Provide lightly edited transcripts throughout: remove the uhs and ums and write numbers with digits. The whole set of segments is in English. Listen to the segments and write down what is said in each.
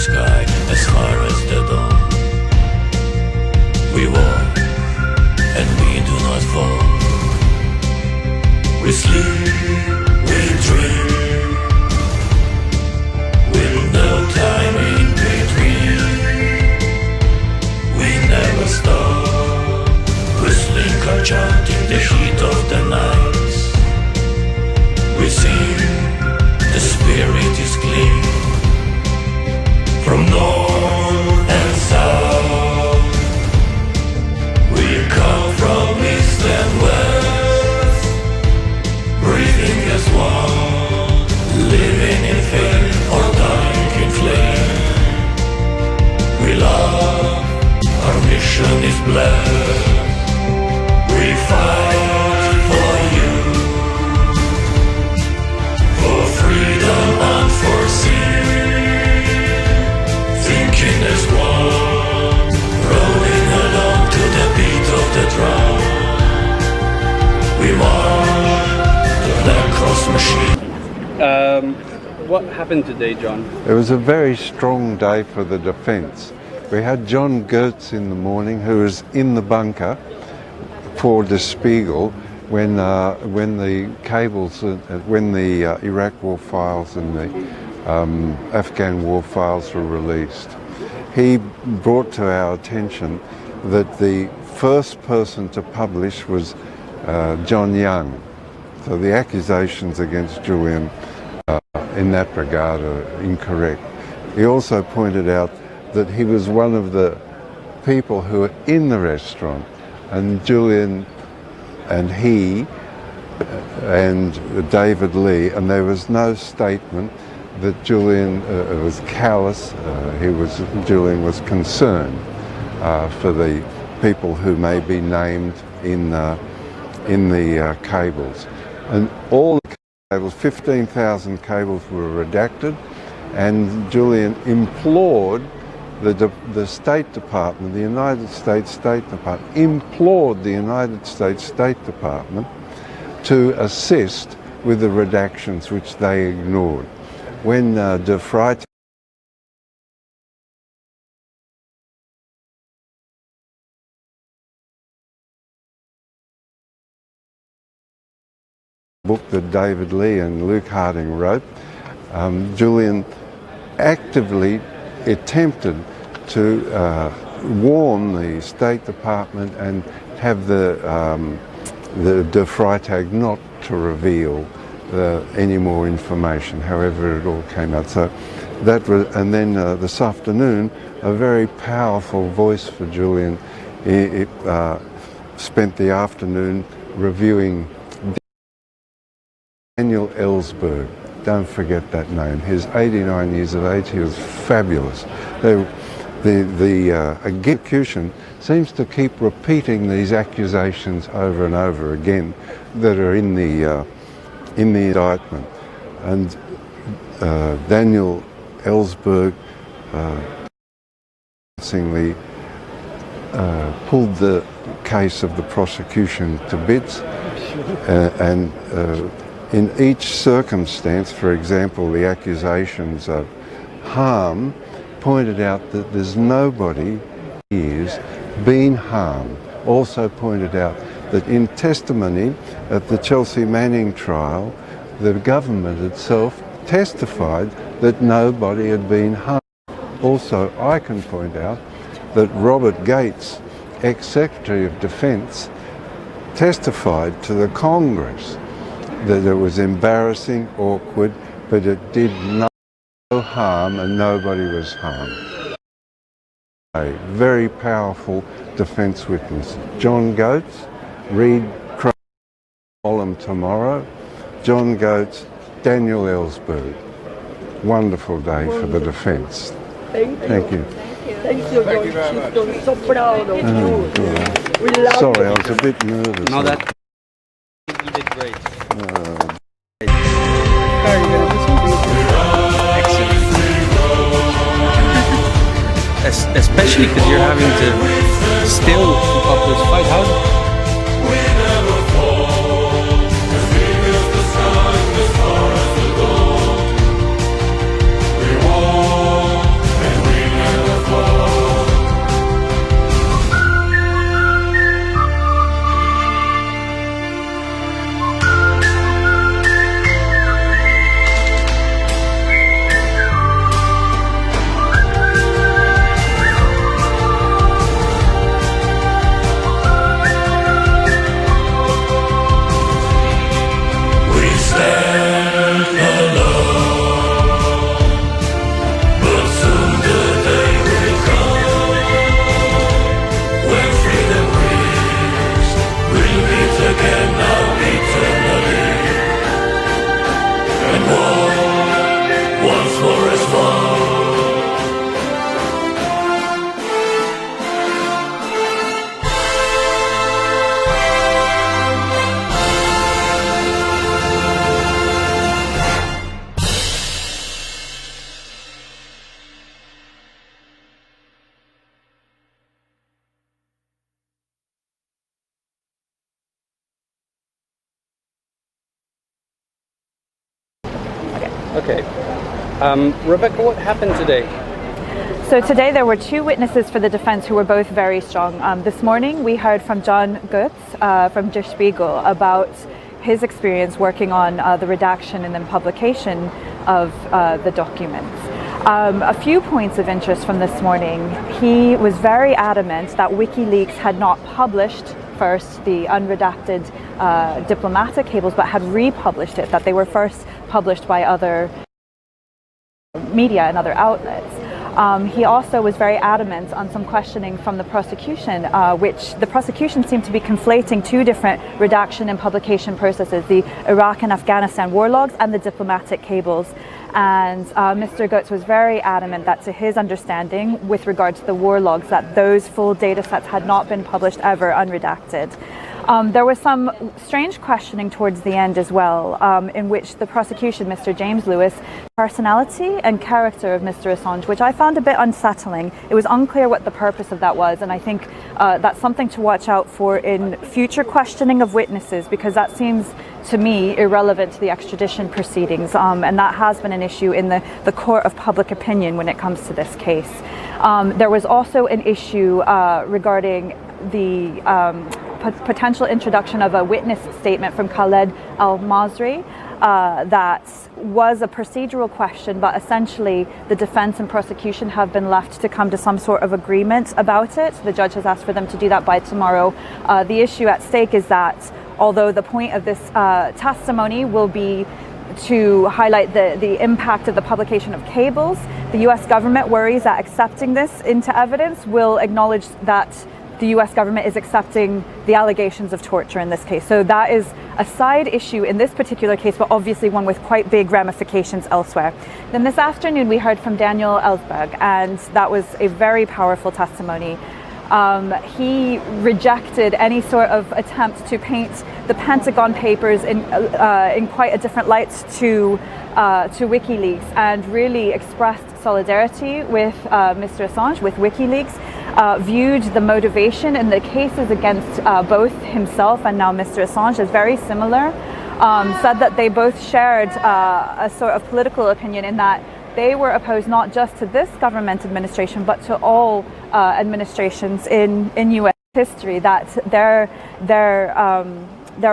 sky as far as the dawn. march out in the heat of the night. We sing, the spirit is clean. From north and south, we come from east and west, breathing as one, living in faith or dying in flame. We love, our mission is blessed. We fight for you, for freedom unforeseen, thinking as one, rolling along to the beat of the drum. We march the Black Cross machine. What happened today, John? It was a very strong day for the defence. We had John Gertz in the morning, who was in the bunker for the Spiegel when the cables, when the Iraq war files and the Afghan war files were released. He brought to our attention that the first person to publish was John Young. So the accusations against Julian in that regard are incorrect. He also pointed out that he was one of the people who were in the restaurant, and Julian and he and David Lee, and there was no statement that Julian was callous. Julian was concerned for the people who may be named in the cables, and all the cables, 15,000 cables, were redacted, and Julian implored the State Department, the United States State Department, implored the United States State Department to assist with the redactions, which they ignored. When de Freytag book that David Lee and Luke Harding wrote, Julian actively attempted to warn the State Department and have the de Freytag not to reveal any more information. However, it all came out. So that was, and then this afternoon, a very powerful voice for Julian. He spent the afternoon reviewing Daniel Ellsberg. Don't forget that name. He's 89 years of age. He was fabulous. The execution seems to keep repeating these accusations over and over again that are in the indictment. And Daniel Ellsberg pulled the case of the prosecution to bits, and in each circumstance, for example, the accusations of harm, pointed out that there's nobody who's been harmed. Also pointed out that in testimony at the Chelsea Manning trial, the government itself testified that nobody had been harmed. Also, I can point out that Robert Gates, ex-Secretary of Defence, testified to the Congress that it was embarrassing, awkward, but it did no harm and nobody was harmed. A very powerful defence witness. John Goetz, read column tomorrow. John Goetz, Daniel Ellsberg. Wonderful day for the defence. Thank you. Thank you. Thank you, John. She's so proud of you. We love Sorry, you. I was a bit nervous. No, that you did great. Excellent. Especially because you're having to still keep up this fight. How? Okay. Rebecca, what happened today? So today there were two witnesses for the defense who were both very strong. This morning we heard from John Goetz from Der Spiegel about his experience working on the redaction and then publication of the documents. A few points of interest from this morning. He was very adamant that WikiLeaks had not published first the unredacted diplomatic cables, but had republished it, that they were first published by other media and other outlets. He also was very adamant on some questioning from the prosecution, which the prosecution seemed to be conflating two different redaction and publication processes, the Iraq and Afghanistan war logs and the diplomatic cables. And Mr. Goetz was very adamant that, to his understanding, with regard to the war logs, that those full data sets had not been published ever unredacted. There was some strange questioning towards the end as well, in which the prosecution, Mr. James Lewis, personality and character of Mr. Assange, which I found a bit unsettling. It was unclear what the purpose of that was, and I think that's something to watch out for in future questioning of witnesses, because that seems to me irrelevant to the extradition proceedings, and that has been an issue in the court of public opinion when it comes to this case. There was also an issue regarding the potential introduction of a witness statement from Khaled Al-Masri that was a procedural question, but essentially the defense and prosecution have been left to come to some sort of agreement about it. The judge has asked for them to do that by tomorrow. The issue at stake is that although the point of this testimony will be to highlight the impact of the publication of cables, the US government worries that accepting this into evidence will acknowledge that the US government is accepting the allegations of torture in this case. So that is a side issue in this particular case, but obviously one with quite big ramifications elsewhere. Then this afternoon we heard from Daniel Ellsberg, and that was a very powerful testimony. He rejected any sort of attempt to paint the Pentagon Papers in quite a different light to WikiLeaks, and really expressed solidarity with Mr. Assange, with WikiLeaks, viewed the motivation in the cases against both himself and now Mr. Assange as very similar, said that they both shared a sort of political opinion in that they were opposed not just to this government administration, but to all administrations in US history, that their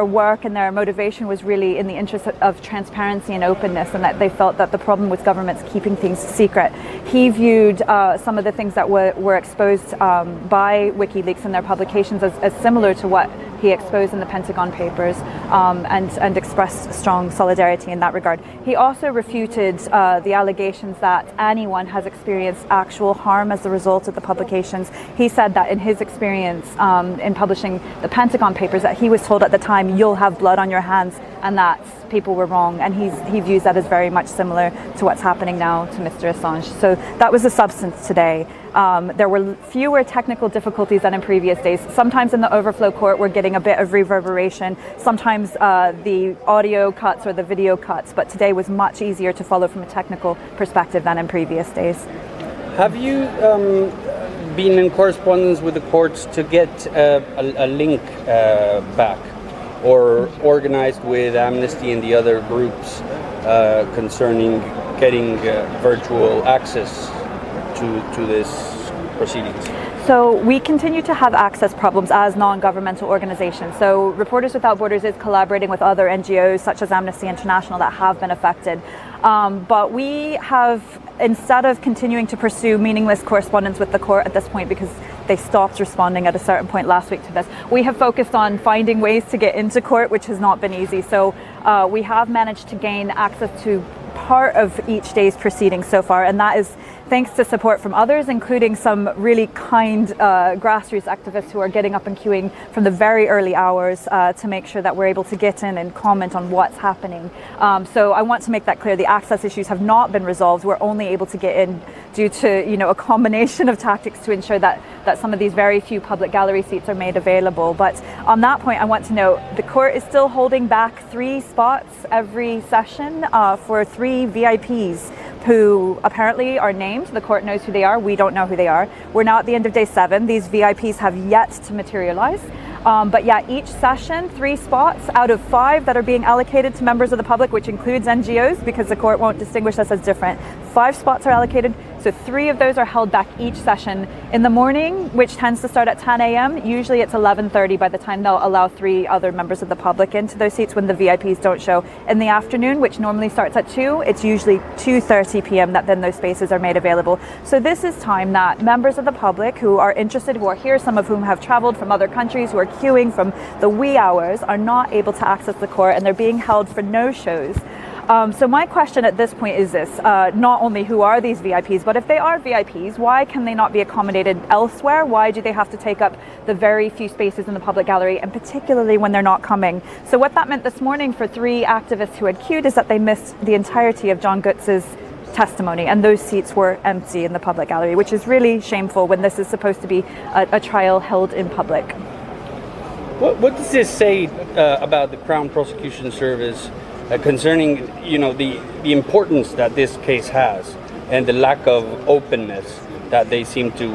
work and their motivation was really in the interest of transparency and openness, and that they felt that the problem was governments keeping things secret. He viewed some of the things that were exposed by WikiLeaks in their publications as similar to what he exposed in the Pentagon Papers, and expressed strong solidarity in that regard. He also refuted the allegations that anyone has experienced actual harm as a result of the publications. He said that in his experience in publishing the Pentagon Papers, that he was told at the time, "You'll have blood on your hands," and that people were wrong, and he views that as very much similar to what's happening now to Mr. Assange. So that was the substance today. There were fewer technical difficulties than in previous days. Sometimes in the overflow court we're getting a bit of reverberation, sometimes the audio cuts or the video cuts, but today was much easier to follow from a technical perspective than in previous days. Have you been in correspondence with the courts to get a link back, or organized with Amnesty and the other groups concerning getting virtual access to this proceedings? So we continue to have access problems as non-governmental organizations. So Reporters Without Borders is collaborating with other NGOs such as Amnesty International that have been affected. But we have, instead of continuing to pursue meaningless correspondence with the court at this point, because they stopped responding at a certain point last week to this, we have focused on finding ways to get into court, which has not been easy. So we have managed to gain access to part of each day's proceedings so far, and that is thanks to support from others, including some really kind grassroots activists who are getting up and queuing from the very early hours to make sure that we're able to get in and comment on what's happening. So I want to make that clear. The access issues have not been resolved. We're only able to get in due to, a combination of tactics to ensure that some of these very few public gallery seats are made available. But on that point, I want to note the court is still holding back 3 spots every session for 3 VIPs who apparently are named. The court knows who they are. We don't know who they are. We're now at the end of day 7. These VIPs have yet to materialize. But yeah, each session, 3 spots out of 5 that are being allocated to members of the public, which includes NGOs, because the court won't distinguish us as different. 5 spots are allocated, so 3 of those are held back each session. In the morning, which tends to start at 10 a.m., usually it's 11:30 by the time they'll allow 3 other members of the public into those seats when the VIPs don't show. In the afternoon, which normally starts at 2, it's usually 2:30 p.m. that then those spaces are made available. So this is time that members of the public who are interested, who are here, some of whom have traveled from other countries, who are queuing from the wee hours, are not able to access the court, and they're being held for no shows. So my question at this point is this, not only who are these VIPs, but if they are VIPs, why can they not be accommodated elsewhere? Why do they have to take up the very few spaces in the public gallery, and particularly when they're not coming? So what that meant this morning for 3 activists who had queued is that they missed the entirety of John Gutz's testimony, and those seats were empty in the public gallery, which is really shameful when this is supposed to be a trial held in public. What does this say about the Crown Prosecution Service concerning, the importance that this case has and the lack of openness that they seem to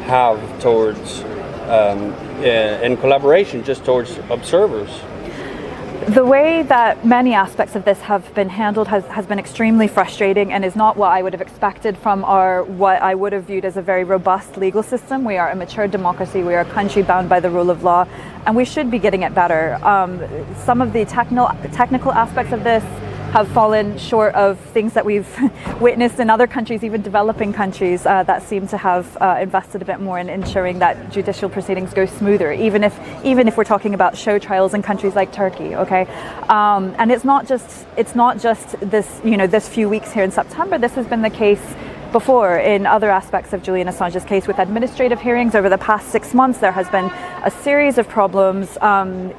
have towards and collaboration just towards observers? The way that many aspects of this have been handled has been extremely frustrating, and is not what I would have expected from what I would have viewed as a very robust legal system. We are a mature democracy, we are a country bound by the rule of law, and we should be getting it better. Some of the technical aspects of this have fallen short of things that we've witnessed in other countries, even developing countries, that seem to have invested a bit more in ensuring that judicial proceedings go smoother, even if we're talking about show trials in countries like Turkey. Okay, and it's not just this this few weeks here in September. This has been the case before in other aspects of Julian Assange's case with administrative hearings over the past 6 months. There has been a series of problems.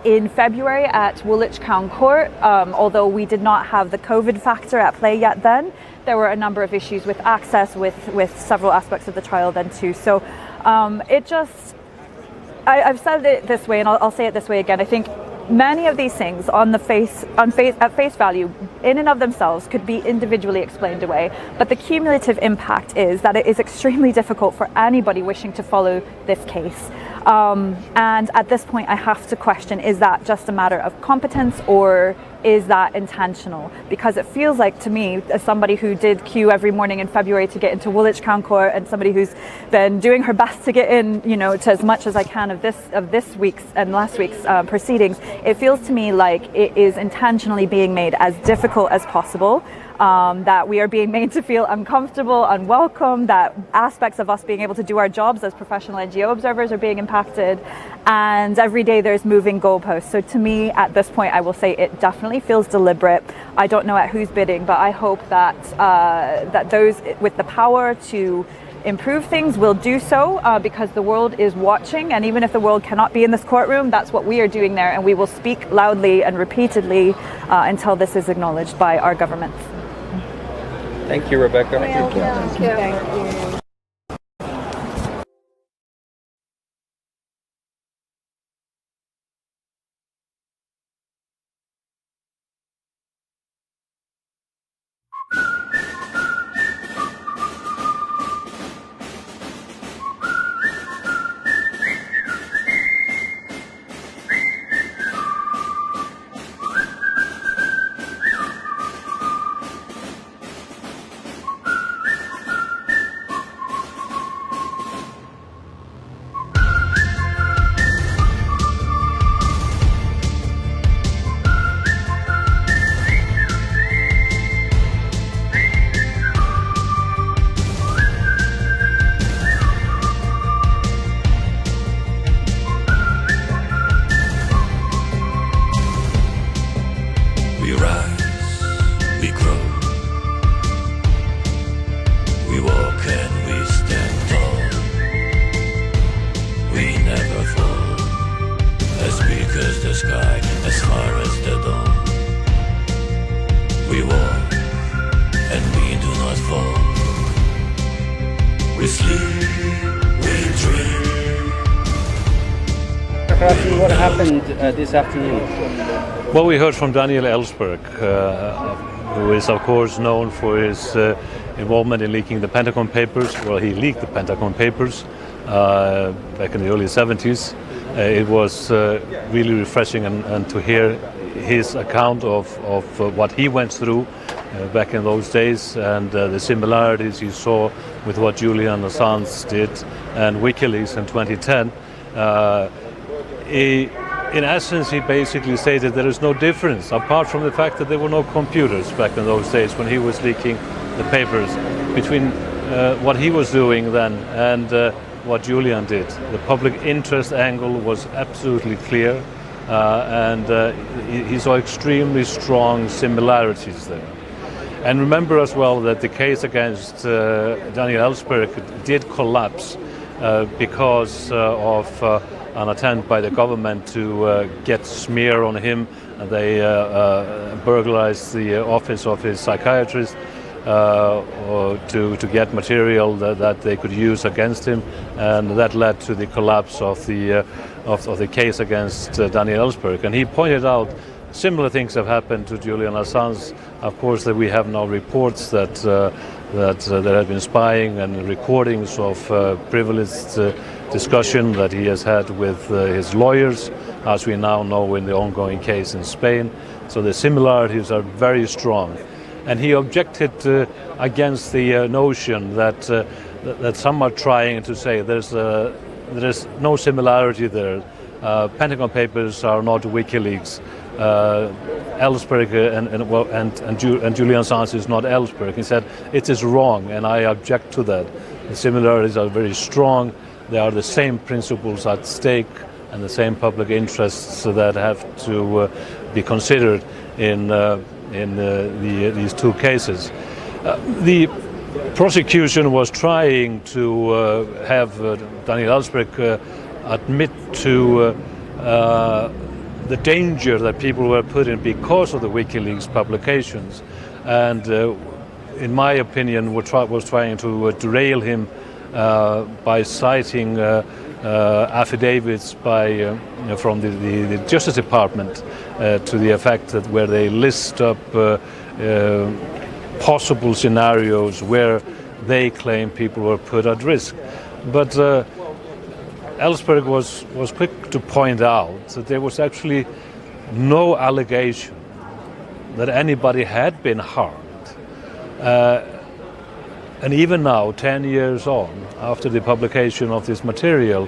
In February at Woolwich Crown Court, although we did not have the COVID factor at play yet then, there were a number of issues with access with several aspects of the trial then too. So I've said it this way, and I'll say it this way again. I think many of these things at face value, in and of themselves, could be individually explained away. But the cumulative impact is that it is extremely difficult for anybody wishing to follow this case. And at this point, I have to question, is that just a matter of competence, or is that intentional? Because it feels like to me, as somebody who did queue every morning in February to get into Woolwich Crown Court, and somebody who's been doing her best to get in, to as much as I can of this week's and last week's proceedings, it feels to me like it is intentionally being made as difficult as possible. That we are being made to feel uncomfortable, unwelcome, that aspects of us being able to do our jobs as professional NGO observers are being impacted, and every day there's moving goalposts. So to me, at this point, I will say it definitely feels deliberate. I don't know at whose bidding, but I hope that that those with the power to improve things will do so, because the world is watching, and even if the world cannot be in this courtroom, that's what we are doing there, and we will speak loudly and repeatedly until this is acknowledged by our governments. Thank you, Rebecca. Thank you. We rise, we grow, we walk and we stand tall. We never fall, as big as the sky, as far as the dawn. We walk and we do not fall. We sleep, we dream. What happened this afternoon? Well, we heard from Daniel Ellsberg, who is of course known for his involvement in leaking the Pentagon Papers. Well, he leaked the Pentagon Papers, back in the early 70s. It was really refreshing and to hear his account of what he went through back in those days, and the similarities he saw with what Julian Assange did and WikiLeaks in 2010. In essence, he basically stated there is no difference, apart from the fact that there were no computers back in those days when he was leaking the papers, between what he was doing then and what Julian did. The public interest angle was absolutely clear, and he saw extremely strong similarities there. And remember as well that the case against Daniel Ellsberg did collapse because of an attempt by the government to get smear on him. They burglarized the office of his psychiatrist to get material that they could use against him, and that led to the collapse of the case against Daniel Ellsberg. And he pointed out similar things have happened to Julian Assange. Of course, that we have now reports that there have been spying and recordings of privileged discussion that he has had with his lawyers, as we now know in the ongoing case in Spain. So the similarities are very strong. And he objected against the notion that some are trying to say there is no similarity there. Pentagon Papers are not WikiLeaks. Ellsberg and Julian Assange is not Ellsberg. He said it is wrong, and I object to that. The similarities are very strong. There are the same principles at stake and the same public interests that have to be considered in these two cases. The prosecution was trying to have Daniel Ellsberg admit to the danger that people were put in because of the WikiLeaks publications, and in my opinion was trying to derail him by citing affidavits from the Justice Department to the effect that where they list up possible scenarios where they claim people were put at risk. But Ellsberg was quick to point out that there was actually no allegation that anybody had been harmed. And even now, 10 years on, after the publication of this material,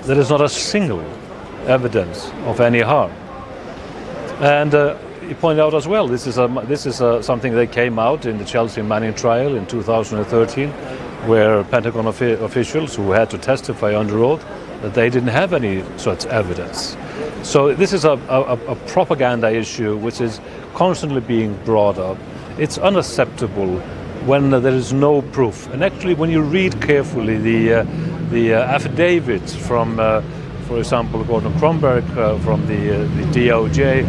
there is not a single evidence of any harm. And he pointed out as well, this is something that came out in the Chelsea Manning trial in 2013, where Pentagon officials who had to testify under oath that they didn't have any such evidence. So this is a propaganda issue which is constantly being brought up. It's unacceptable when there is no proof. And actually, when you read carefully the affidavits from, for example, Gordon Kronberg from the DOJ,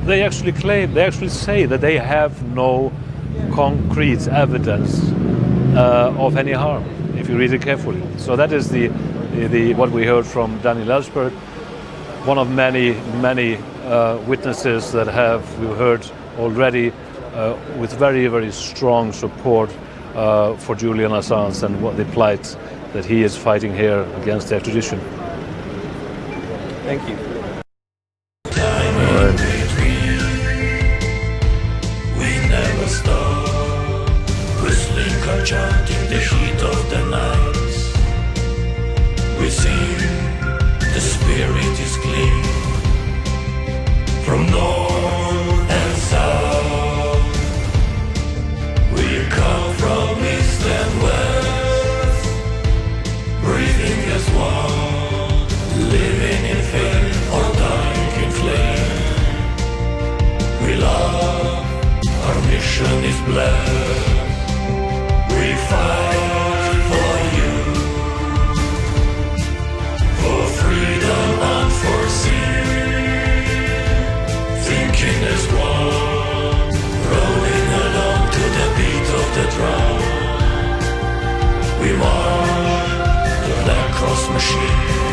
they actually say that they have no concrete evidence of any harm, if you read it carefully. So that is what we heard from Daniel Ellsberg, one of many witnesses that we heard already with very, very strong support for Julian Assange and what the plight that he is fighting here against the extradition. Thank you. We never stop, whistling our chant in the heat of the night. We sing, the spirit is clean, from north and south. We come from east and west, breathing as one, living in faith or dying in flame. We love, our mission is blessed. We fight for you, for freedom unforeseen. Thinking as one, rolling along to the beat of the drum. We march the Black Cross machine.